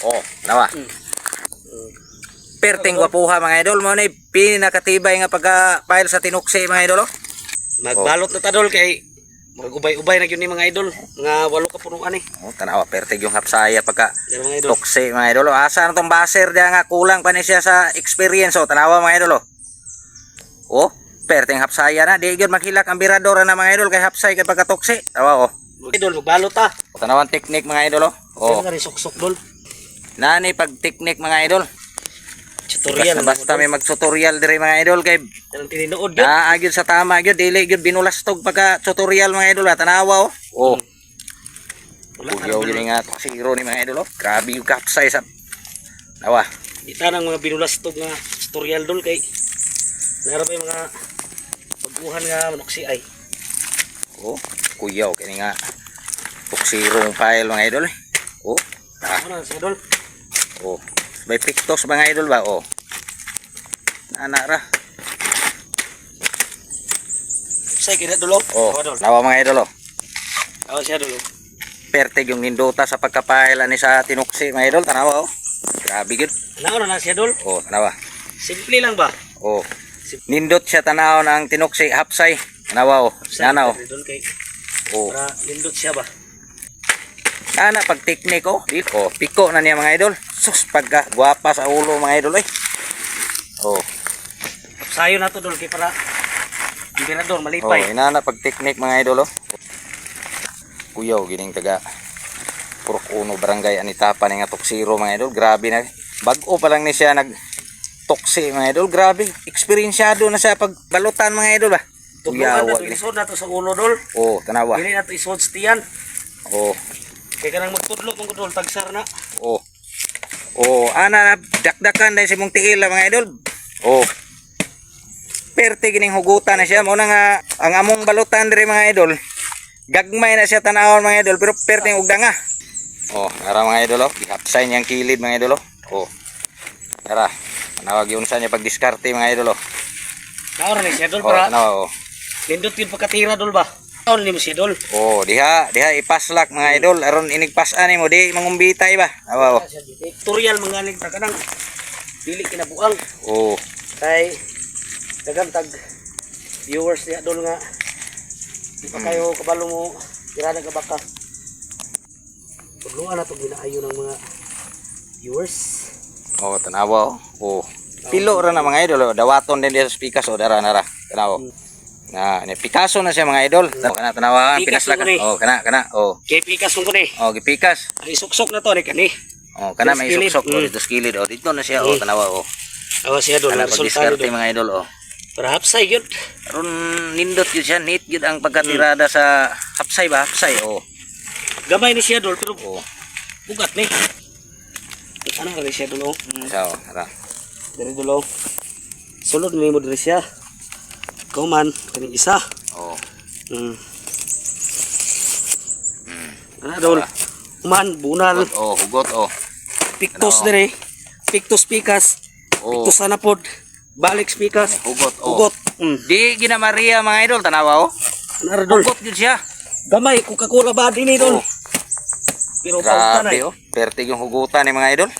Oh, nawa. Perting gwapuha mga idol mo ni pinakatibay nga pagka-file sa tinuksi mga idol. Magbalot na ta dol kay magubay-ubay na gyud ni mga idol. Mga 8 ka punuan eh. Oh, tanawa perting yung hapsaya pagka Yan mga idol. tuksi mga idol. Asa na tong baser diya nga kulang pa ni siya sa experience. Oh, tanawa mga idol. Oh, perting hapsaya na di gyud maghilak ang birador na mga idol kay hapsay kay pagka-tuksi. Tawa oh. Idol magbalot ta. Tanawan technique mga idol. Oh. Yan nga rin suksok dol. Nani pag technique mga idol. Tutorial Basta may mag-tutorial dire mga idol kay Yan tininuod gyud. gyud sa tama gyud dili gyud binulastog pagka tutorial mga idol tanawa oh. Oh. Kuyaw gini nga to zero ni mga idol oh. Grabe yung capsize sa nawa. Di ta nang mga binulastog nga tutorial dol kay meron pa yung mga baguhan nga manuksi ay. Oh, kuyaw kini nga tuksirong file mga idol. Oh. Ano na siya dol? Oh. May pictos mga idol ba? Oh. Anak ra. Say kira dolo. Oh. Dol. Nawa mga idol oh. Awa siya dolo. Pertig yung nindota sa pagkapaila ni sa tinuksi mga idol tanawa oh. Grabe gid. Ano na siya dol? Oh, tanawa. Simple lang ba? Oh. Nindot siya tanaw ng tinuksi hapsay. Tanawa oh. Nana oh. Dol kay Oh. para lindot siya ba? Ana pag teknik oh. Oh, piko na niya mga idol. Sus pagka guwapa sa ulo mga idol eh. Oh. Sayo na to dol kay para emperador Oh, malipay. inana pag teknik mga idol oh. Kuyaw gining taga Purok Uno Barangay Anitapa ni nga tuksiro mga idol. Grabe na. Bag-o pa lang ni siya nag tuksi mga idol. Grabe. Eksperensyado na siya pag balutan mga idol ba. Tubuan na to gini. isod na to sa ulo dol. Oh, tanawa. Dili na to isod sa tiyan. Oh. Kay kanang magtudlo kung dol tagsar na. Oh. Oh, ana dakdakan dahil si mong tiil mga idol. Oh. Perte gining hugutan na siya mo na nga ang among balutan diri mga idol. Gagmay na siya tanawon mga idol pero perte og danga. Oh, ara mga idol oh. Ihapsay niyang kilid mga idol oh. Oh. Ara. Tanawag yun sa niya pag diskarte mga idol oh. Naor ni siya dol Oh, para tanawa oh. lindot yun pagkatira dol ba? Naor ni mo siya dol. Oh, diha ipaslak mga idol aron inigpasan nimo di mangumbitay ba. Awa oh. Tutorial mangaling ta kanang dili kinabuang. Oh. Kay daghang tag viewers niya dol nga di pa kayo kabalo mo gira ka baka tudluan na to ginaayo ng mga viewers. Oh, tanawa oh. Oh. Pilo ra na mga idol oh. Dawaton din diha sa pikas oh dara nara. Tanawa. Na ni Picasso na siya mga idol. Oh, kana tanawa Pikas pinaslakan. na ko ni. Oh, kana. Oh. Kay pikas mo ko ni. Oh, gipikas. Ay suksok na to ni kani. Oh, kana may Skilid. suksok oh, dito skilid oh. Dito na siya oh, tanawa oh. Awa siya dol Kana pag resultado diskarte dol. mga idol oh. Para hapsay gyud. Aron nindot gyud siya, neat gyud ang pagkatirada sa hapsay ba? Hapsay oh. Gamay ni siya dol pero Oh. bugat ni. Ano ka ni siya dol oh. Siya oh, tara. Dari dol oh. Sulod ni mo diri siya. Ikaw man kani isa. Oh. Ano dol? Man bunal. Oh, hugot oh. Pictus Ano? dire. Pictus pikas. Oh. Pictus anapod. Balik pikas. Hugot oh. Ugot. Di gina Maria mga idol tanawa oh. Ano dol? Hugot gyud siya. Gamay Coca-Cola ba din ni dol? Oh. Pero pautan Grabe ay. oh. Pertig yung hugutan ni mga idol.